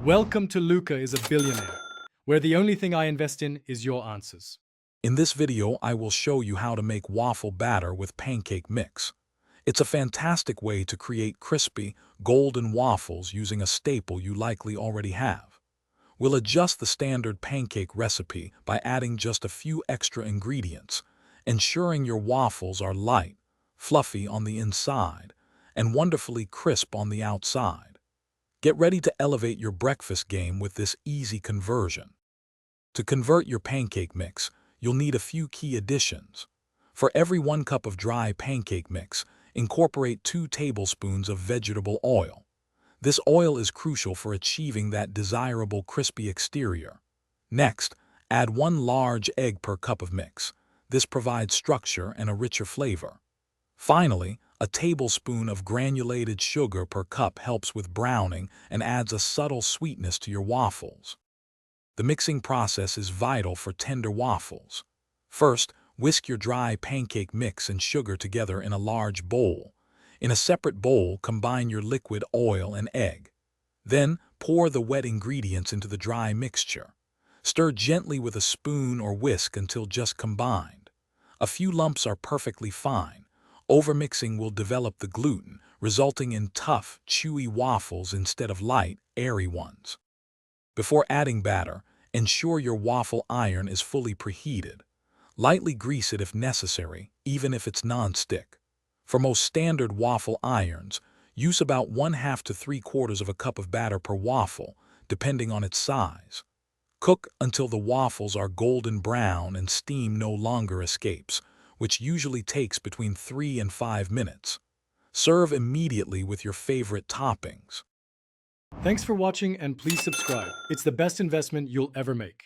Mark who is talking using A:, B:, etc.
A: Welcome to Luca is a Billionaire, where the only thing I invest in is your answers.
B: In this video, I will show you how to make waffle batter with pancake mix. It's a fantastic way to create crispy, golden waffles using a staple you likely already have. We'll adjust the standard pancake recipe by adding just a few extra ingredients, ensuring your waffles are light, fluffy on the inside, and wonderfully crisp on the outside. Get ready to elevate your breakfast game with this easy conversion. To convert your pancake mix, you'll need a few key additions. For every 1 cup of dry pancake mix, incorporate 2 tablespoons of vegetable oil. This oil is crucial for achieving that desirable crispy exterior. Next, add 1 large egg per cup of mix. This provides structure and a richer flavor. Finally, a tablespoon of granulated sugar per cup helps with browning and adds a subtle sweetness to your waffles. The mixing process is vital for tender waffles. First, whisk your dry pancake mix and sugar together in a large bowl. In a separate bowl, combine your liquid oil and egg. Then, pour the wet ingredients into the dry mixture. Stir gently with a spoon or whisk until just combined. A few lumps are perfectly fine. Overmixing will develop the gluten, resulting in tough, chewy waffles instead of light, airy ones. Before adding batter, ensure your waffle iron is fully preheated. Lightly grease it if necessary, even if it's non-stick. For most standard waffle irons, use about 1/2 to 3/4 of a cup of batter per waffle, depending on its size. Cook until the waffles are golden brown and steam no longer escapes, which usually takes between 3 and 5 minutes. Serve immediately with your favorite toppings.
A: Thanks for watching and please subscribe. It's the best investment you'll ever make.